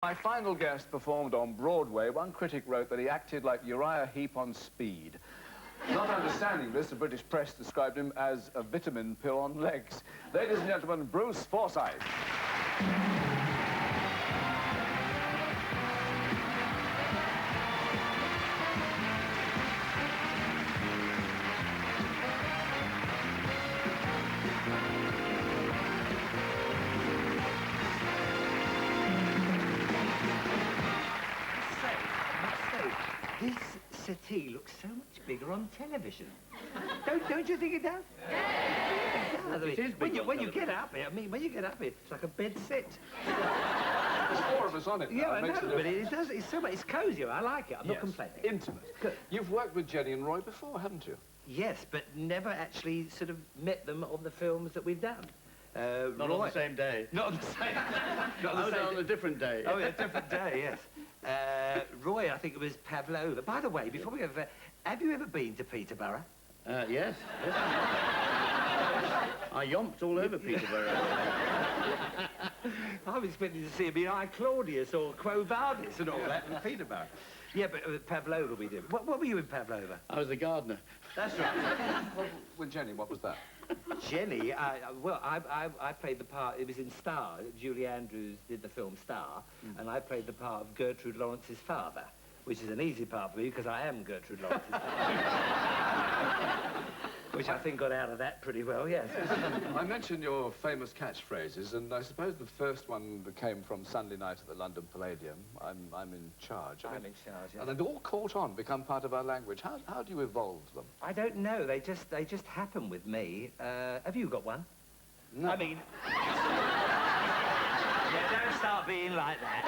My final guest performed on Broadway. One critic wrote that he acted like Uriah Heep on speed. Not understanding this, the British press described him as a vitamin pill on legs. Ladies and gentlemen, Bruce Forsyth. This settee looks so much bigger on television. Don't you think it does? Yeah. It is when you get up here, I mean, when you get up here, it's like a bed sit. There's four of us on it now. Yeah, I know, but it does. It's so much. It's cozier. I like it. I'm not complaining. Intimate. Good. You've worked with Jenny and Roy before, haven't you? Yes, but never actually sort of met them on the films that we've done. Not Roy. on the same day. Not on the same. Not on the same on a different day. Oh, yeah, a different day. Yes. Roy, I think it was Pavlova. By the way, before we go there, have you ever been to Peterborough? Yes. I yomped all over Peterborough. I was expecting to see him in I, Claudius or Quo Vadis and all that in Peterborough. Yeah, but Pavlova we did. What were you in Pavlova? I was the gardener. That's right. Well, with Jenny, what was that? Jenny, I played the part, it was in Star. Julie Andrews did the film Star, and I played the part of Gertrude Lawrence's father, which is an easy part for me because I am Gertrude Lawrence's father. Which I think got out of that pretty well, yes. I mentioned your famous catchphrases, and I suppose the first one that came from Sunday night at the London Palladium, I'm in charge. I'm in charge, yes. And they've all caught on, become part of our language. How do you evolve them? I don't know. They just happen with me. Have you got one? No. I mean... Yeah, don't start being like that.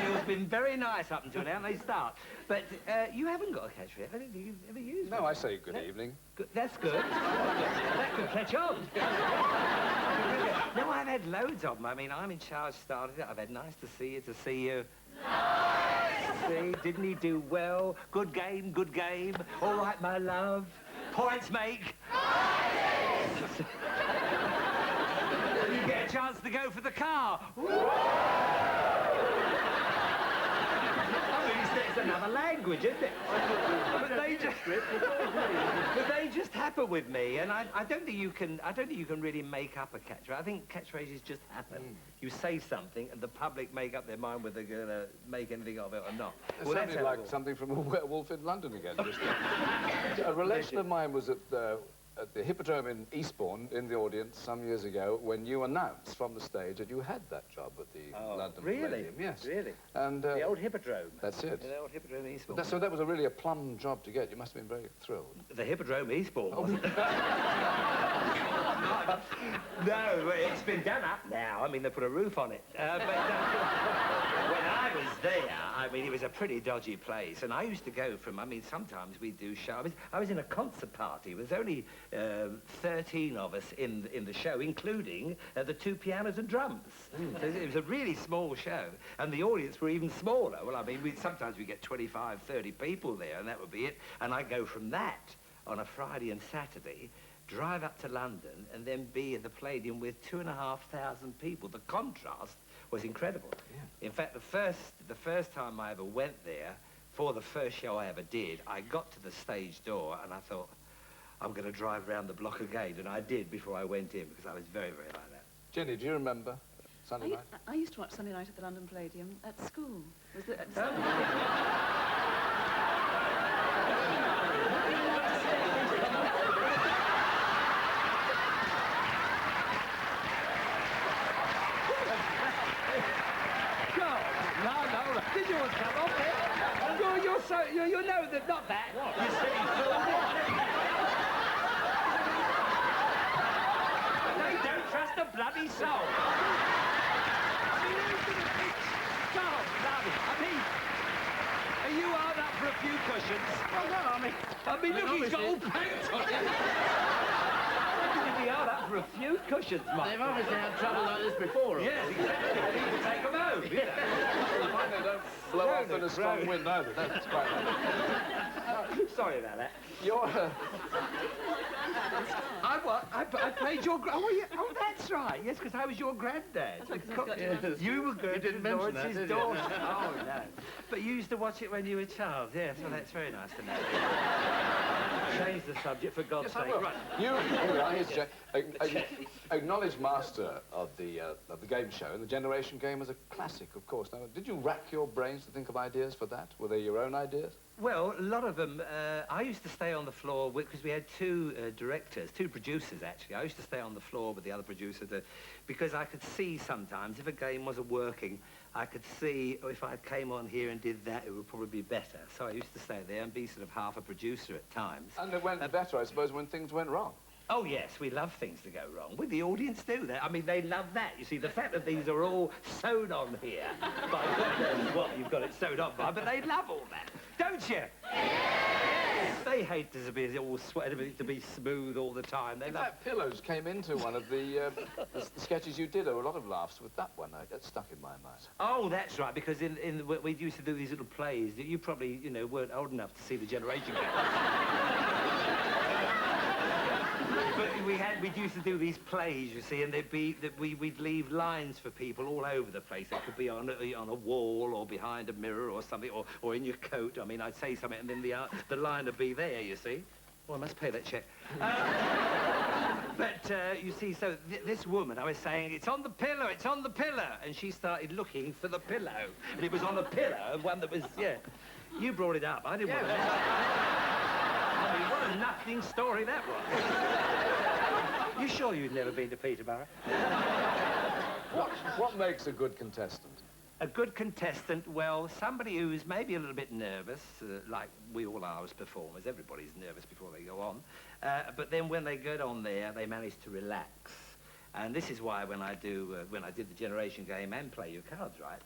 You've been very nice up until now, and they start. But you haven't got a catchphrase. I don't think you've ever used one. No, I say good evening. Good. That's good. That could catch on. No, I've had loads of them. I mean, I'm in charge, started it. I've had nice to see you. See, didn't he do well? Good game, good game. All right, my love. Points make. You get a chance to go for the car. It's another language, isn't it? But they just happen with me, and I don't think you can really make up a catchphrase. I think catchphrases just happen. You say something, and the public make up their mind whether they're going to make anything of it or not. It sounded like something from A Werewolf in London again. A relation of mine was at the Hippodrome in Eastbourne, in the audience some years ago, when you announced from the stage that you had that job at the London Palladium. Yes. Really? And the old Hippodrome. That's it. The old Hippodrome in Eastbourne. So that was really a plum job to get. You must have been very thrilled. The Hippodrome Eastbourne, wasn't it? No, it's been done up now. I mean, they put a roof on it. But when I was there, I mean, it was a pretty dodgy place. And I used to go from, I mean, sometimes we'd do shows. I was in a concert party. There was only 13 of us in the show, including the two pianos and drums. So it was a really small show. And the audience were even smaller. Well, I mean, sometimes we get 25, 30 people there, and that would be it. And I'd go from that on a Friday and Saturday, drive up to London, and then be at the Palladium with 2,500 people. The contrast was incredible. Yeah. In fact, the first time I ever went there, for the first show I ever did, I got to the stage door, and I thought, I'm going to drive around the block again, and I did before I went in, because I was very, very like that. Jenny, do you remember Sunday night? I used to watch Sunday night at the London Palladium at school. Was it No, did you want to come off it? You know that, not that. What? You see, no, don't trust a bloody soul. I mean, who's going to think? God, bloody. I mean, are you hard up for a few cushions? Oh, no, I mean, look, he's got all paint on it. Hard up for a few cushions, Mike. They've obviously had trouble like this before. Yes, exactly. They need to take them home, you know. And they don't blow off in a strong wind either. That's quite nice. Sorry about that. You're... I played your... Oh, that's right. Yes, because I was your granddad. That's right, 'cause I've got to You were good. You didn't mention that, Lawrence's did you? daughter. Oh, no. But you used to watch it when you were a child. Yes, well, that's very nice to know. Change the subject, for God's Yes, I sake. will. Right. Here we are. Here's Jack. Acknowledged master of the game show, and the Generation game was a classic, of course. Now, did you rack your brains to think of ideas for that? Were they your own ideas? Well, a lot of them, I used to stay on the floor because we had two directors, two producers, actually. I used to stay on the floor with the other producer because I could see sometimes if a game wasn't working, I could see if I came on here and did that, it would probably be better. So I used to stay there and be sort of half a producer at times. And it went better, I suppose, when things went wrong. Oh, yes, we love things to go wrong. With the audience do that. I mean, they love that. You see, the fact that these are all sewn on here, by God knows what you've got it sewed on by, but they love all that, don't you? Yes. They hate to be all to be smooth all the time. They In love... fact, pillows came into one of the sketches you did. There were a lot of laughs with that one. That stuck in my mind. Oh, that's right, because we used to do these little plays that you probably, you know, weren't old enough to see the Generation game. But we'd used to do these plays, you see, and we'd leave lines for people all over the place. They could be on a wall or behind a mirror or something, or in your coat. I mean, I'd say something and then the line would be there, you see. Well, I must pay that check. But you see, so this woman, I was saying, it's on the pillow, it's on the pillow. And she started looking for the pillow. And it was on the pillow, one that was, yeah. You brought it up. I didn't want to... I mean, what a nothing story that was. You sure you'd never been to Peterborough? What makes a good contestant? A good contestant, well, somebody who's maybe a little bit nervous, like we all are as performers. Everybody's nervous before they go on. But then when they get on there, they manage to relax. And this is why when I did the Generation game and Play Your Cards Right,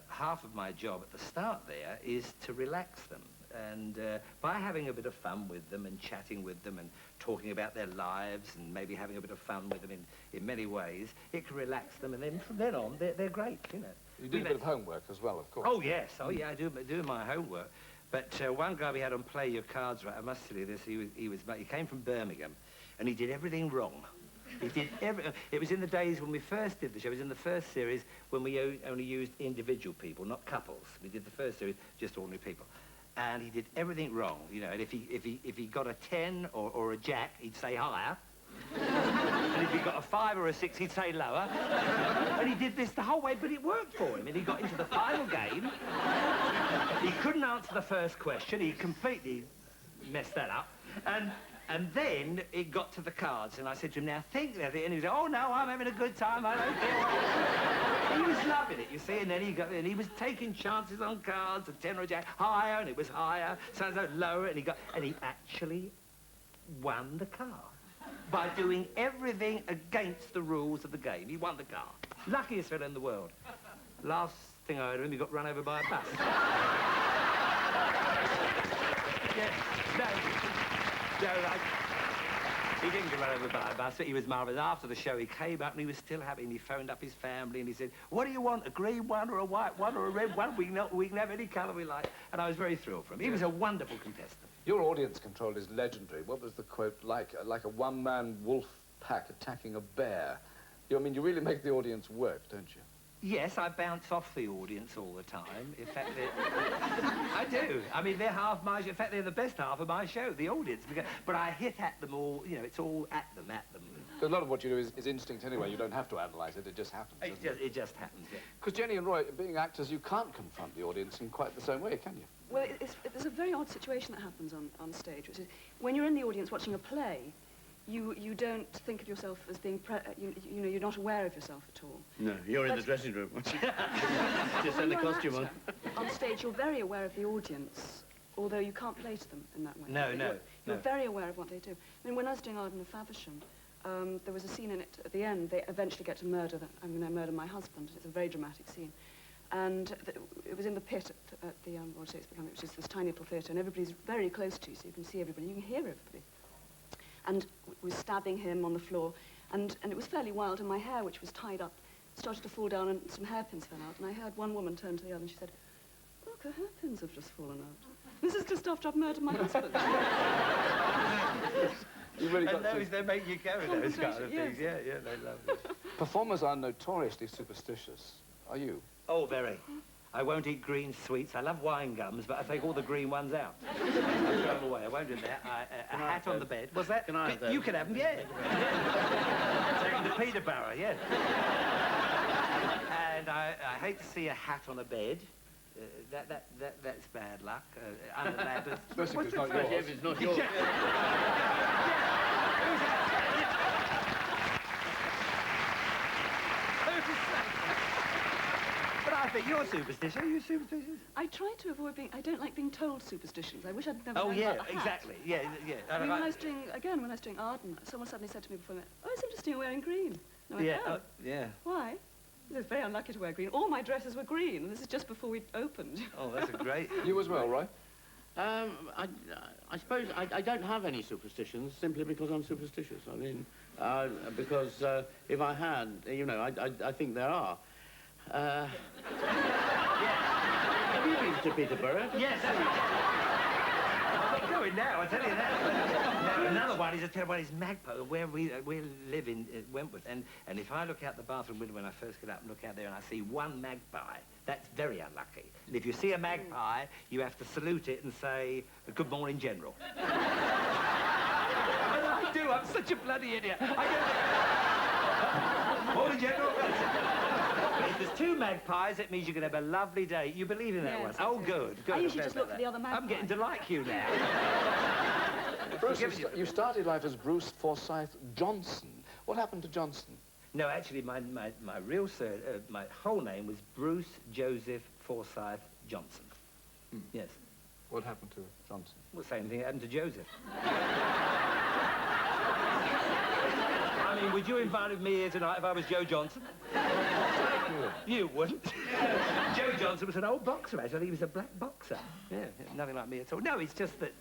half of my job at the start there is to relax them. And by having a bit of fun with them and chatting with them and talking about their lives and maybe having a bit of fun with them in many ways, it can relax them. And then from then on, they're great, you know. You did a bit of homework as well, of course. Oh, yes. Oh, yeah, I do my homework. But one guy we had on Play Your Cards Right, I must tell you this, he came from Birmingham, and he did everything wrong. He did it was in the days when we first did the show. It was in the first series when we only used individual people, not couples. We did the first series, just ordinary people. And he did everything wrong, you know. And if he got a 10 or a jack, he'd say higher. And if he got a 5 or a 6, he'd say lower. And he did this the whole way, but it worked for him. And he got into the final game. He couldn't answer the first question. He completely messed that up. And then it got to the cards, and I said to him, now think that. And he said, oh, no, I'm having a good time. I don't care. He was loving it, you see, and then he was taking chances on cards, and 10 or a jack, higher, and it was higher, so lower, and he actually won the car by doing everything against the rules of the game. He won the car. Luckiest fellow in the world. Last thing I heard of him, he got run over by a bus. He didn't get run over by a bus, but he was marvellous. After the show, he came up and he was still happy, and he phoned up his family and he said, what do you want, a green one or a white one or a red one? We can have any colour we like. And I was very thrilled for him. He was a wonderful contestant. Your audience control is legendary. What was the quote like? Like a one-man wolf pack attacking a bear. I mean, you really make the audience work, don't you? Yes, I bounce off the audience all the time. In fact, I do. I mean, they're half my show. In fact, they're the best half of my show, the audience. But I hit at them all, you know, it's all at them. A lot of what you do is instinct anyway. You don't have to analyse it. It just happens. It just happens, yeah. Because Jenny and Roy, being actors, you can't confront the audience in quite the same way, can you? Well, there's a very odd situation that happens on stage, which is when you're in the audience watching a play, you don't think of yourself as being, you know, you're not aware of yourself at all. No, you're in the dressing room. Just send the costume on. On stage, you're very aware of the audience, although you can't play to them in that way. No. You're very aware of what they do. I mean, when I was doing Arden of Faversham, there was a scene in it at the end. They eventually get to murder. I'm going to murder my husband. It's a very dramatic scene. And it was in the pit at the Royal Shakespeare Company, which is this tiny little theatre, and everybody's very close to you, so you can see everybody, you can hear everybody. And we were stabbing him on the floor, and it was fairly wild, and my hair, which was tied up started to fall down and some hairpins fell out. And I heard one woman turn to the other and she said, look, her hairpins have just fallen out. This is just after I've murdered my husband. You really And got those, they make you go, those kind of Yes. things. Yeah, yeah, they love it. Performers are notoriously superstitious. Are you? Oh, very. I won't eat green sweets. I love wine gums, but I take all the green ones out. I throw them away. I won't do that. A hat on the bed. What's that? Can I have those? You can have them, yeah. Take them to Peterborough, yeah. And I hate to see a hat on a bed. That's bad luck. Unladdered. Especially if it's not Especially yours. if it's not yours. But I think you're superstitious. Are you superstitious? I try to avoid being... I don't like being told superstitions. I wish I'd never Oh, known yeah, about the hat. exactly. Yeah, yeah. I mean, when I was doing, again, when I was doing Arden, someone suddenly said to me before I went, oh, it's interesting you're wearing green. And I went, Yeah, oh, yeah. why? It's very unlucky to wear green. All my dresses were green, and this is just before we opened. Oh, that's a great... You as well, Roy? I suppose I don't have any superstitions simply because I'm superstitious. I mean, because if I had, you know, I think there are. Yeah. Have you been to Peterborough? Yes. I'm not going now, I tell you that. Now, another one is a terrible one is Magpie, where we live in Wentworth. And if I look out the bathroom window when I first get up and look out there and I see one magpie, that's very unlucky. And if you see a magpie, you have to salute it and say, good morning, General. And I do, I'm such a bloody idiot. Morning, General. If there's two magpies, it means you're going to have a lovely day. You believe in that Yes, one? I Oh, do. good. I usually just look for the other magpie. I'm getting to like you now. Bruce, you started life as Bruce Forsyth Johnson. What happened to Johnson? No, actually, my real my whole name was Bruce Joseph Forsyth Johnson. Yes. What happened to Johnson? Well, same thing happened to Joseph. I mean, would you invite me here tonight if I was Joe Johnson? You wouldn't. Joe Johnson was an old boxer, actually. He was a black boxer. Yeah, nothing like me at all. No, it's just that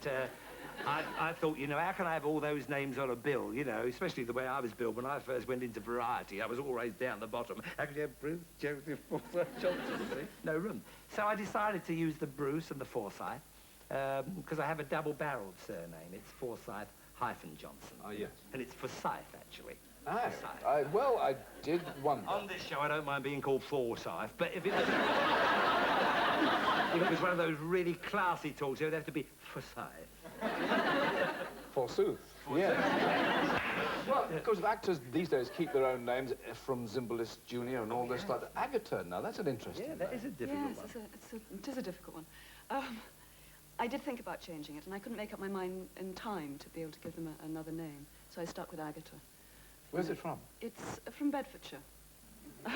I thought, you know, how can I have all those names on a bill, you know, especially the way I was billed when I first went into Variety. I was always down the bottom. How could you have Bruce Joseph Forsyth Johnson, see? No room. So I decided to use the Bruce and the Forsyth because I have a double-barreled surname. It's Forsyth-Johnson. Oh, yes. And it's Forsyth, actually. Ah, Forsyth. well, I did wonder. On this show, I don't mind being called Forsyth, but if it was... if it was one of those really classy talks, it would have to be Forsyth. Forsooth. Yeah. Well, of course, actors these days keep their own names, from Zimbalist Jr. and all this like that. Agatha, now, that's an interesting Yeah, that name. is a difficult one. Yes, it is a difficult one. I did think about changing it, and I couldn't make up my mind in time to be able to give them another name, so I stuck with Agatha. Where's it from? It's from Bedfordshire. And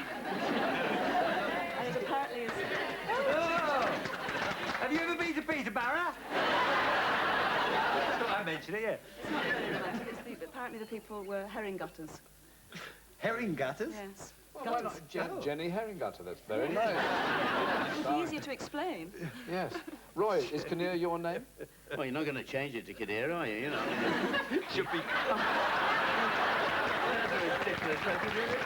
it apparently is... Oh! Have you ever been to Peterborough? I thought I mentioned it, yeah. It's not very romantic. Apparently the people were herring gutters. Herring gutters? Yes. Well, why not Jenny Herringgutter? That's very nice. It'll be easier to explain. Yes. Roy, is Kinnear your name? Well, you're not going to change it to Kinnear, are you? You know. Should be... That's ridiculous, isn't it?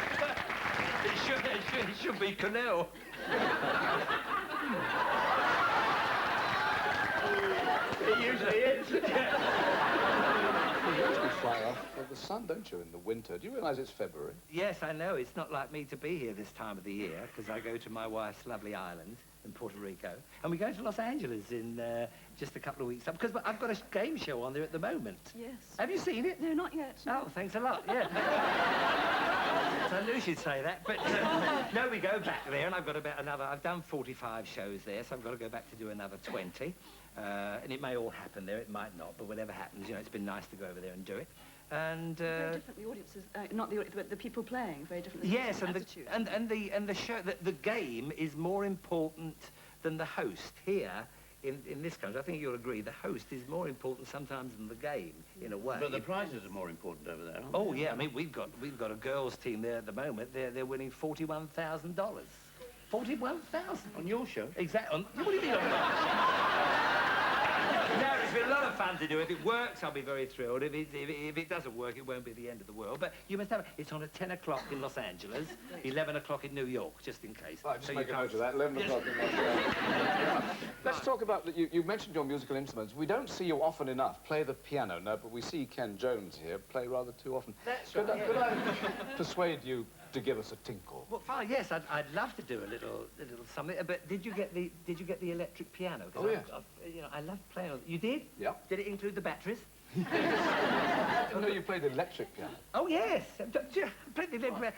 It should be Canal. It usually is. You actually fly off of the sun, don't you, in the winter? Do you realise it's February? Yes, I know. It's not like me to be here this time of the year, because I go to my wife's lovely island in Puerto Rico, and we go to Los Angeles in just a couple of weeks' time, because I've got a game show on there at the moment. Yes. Have you seen it? No, not yet. Oh, thanks a lot, yeah. So I knew she'd say that, but no, we go back there, and I've got about another... I've done 45 shows there, so I've got to go back to do another 20. And it may all happen there, it might not, but whatever happens, you know, it's been nice to go over there and do it. And Very different, the audiences, not the audience, but the people playing, very different. yes, and attitude. the show, the game is more important than the host here in this country. I think you'll agree, the host is more important sometimes than the game, in a way. But the prizes are more important over there, aren't Oh yeah, I mean we've got a girls' team there at the moment. They're winning $41,000. 41,000 they? On your show? exactly. What do you mean on my show? No, it's been a lot of fun to do. If it works, I'll be very thrilled. If it doesn't work, it won't be the end of the world. But you must have it. It's on at 10 o'clock in Los Angeles, 11 o'clock in New York, just in case. Right, just So make a you note of that, 11 o'clock in Montreal. Let's talk about, you mentioned your musical instruments. We don't see you often enough play the piano, no, but we see Ken Jones here play rather too often. That's Could right. could I persuade you to give us a tinkle? Well, fine, yes, I'd love to do a little something. But did you get the electric piano? 'Cause Oh, yeah. You know, I love playing. You did? Yeah. Did it include the batteries? I know you played electric piano. Oh yes, I played the electric.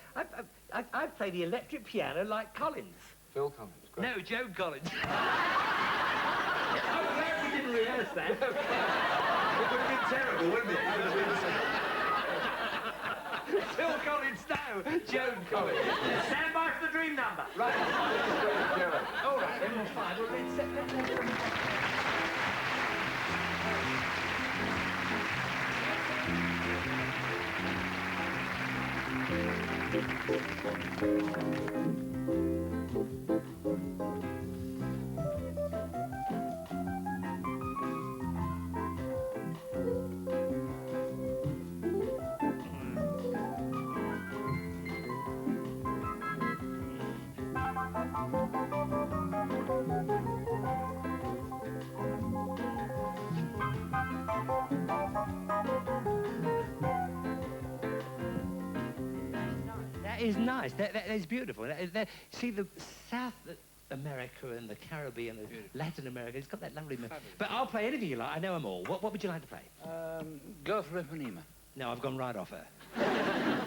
I play the electric piano like Collins. Phil Collins, great. No, Joan Collins. I'm glad we didn't rehearse that. It would have been terrible, wouldn't it? Phil Collins, no, Joan Collins. Stand by for the dream number. Right. All right, then we'll find. Well, That is nice. That is beautiful. See, the South America and the Caribbean and Latin America, it's got that lovely... But I'll play anything you like. I know them all. What would you like to play? Girl from Ipanema. No, I've gone right off her.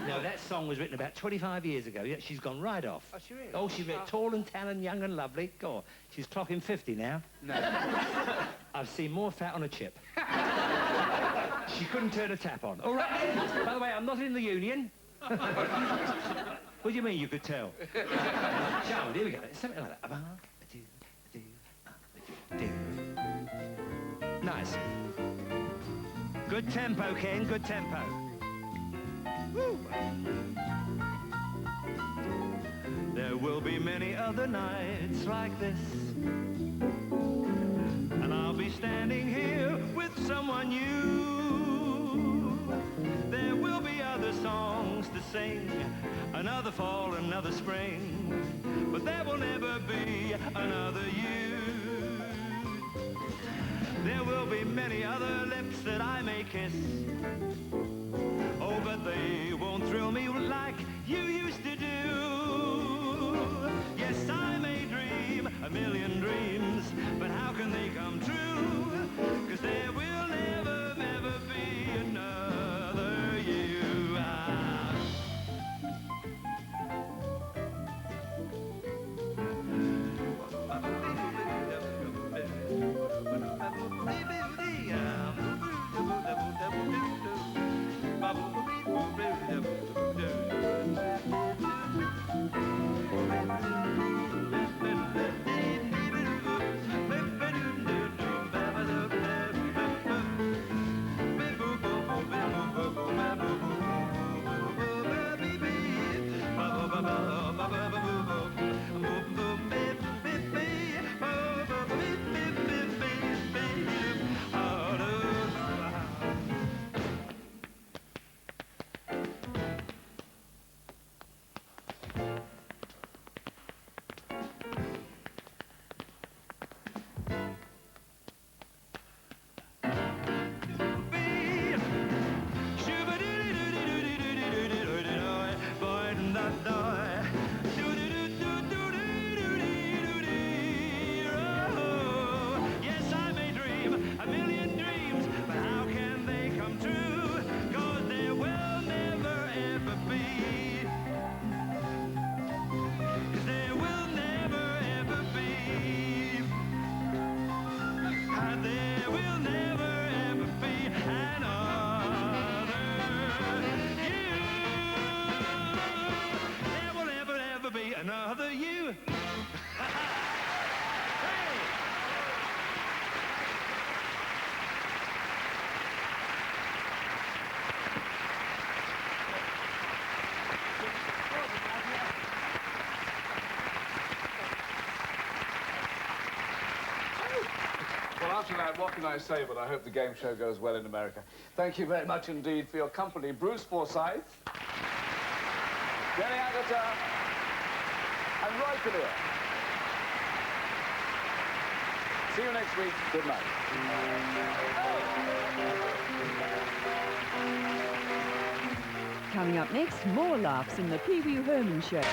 No, that song was written about 25 years ago. Yeah, she's gone right off. Oh, she really? Oh, she's tall and tan and young and lovely. Go on. She's clocking 50 now. No. I've seen more fat on a chip. She couldn't turn a tap on. All right. By the way, I'm not in the union. What do you mean you could tell? Shall we? Here we go. Something like that. Nice. Good tempo, Ken. Good tempo. Woo. There will be many other nights like this, and I'll be standing here with someone new. There will be other songs to sing, another fall, another spring, but there will never be another you. There will be many other lips that I may kiss, oh, but they won't thrill me like you used to do. Yes, I may dream a million dreams, but how can they come true? 'Cause there will never, never be another you. After that, what can I say, but I hope the game show goes well in America. Thank you very much indeed for your company. Bruce Forsyth, Jenny Agutter, and Roy Kinnear. See you next week. Good night. Coming up next, more laughs in the Pee Wee Herman Show.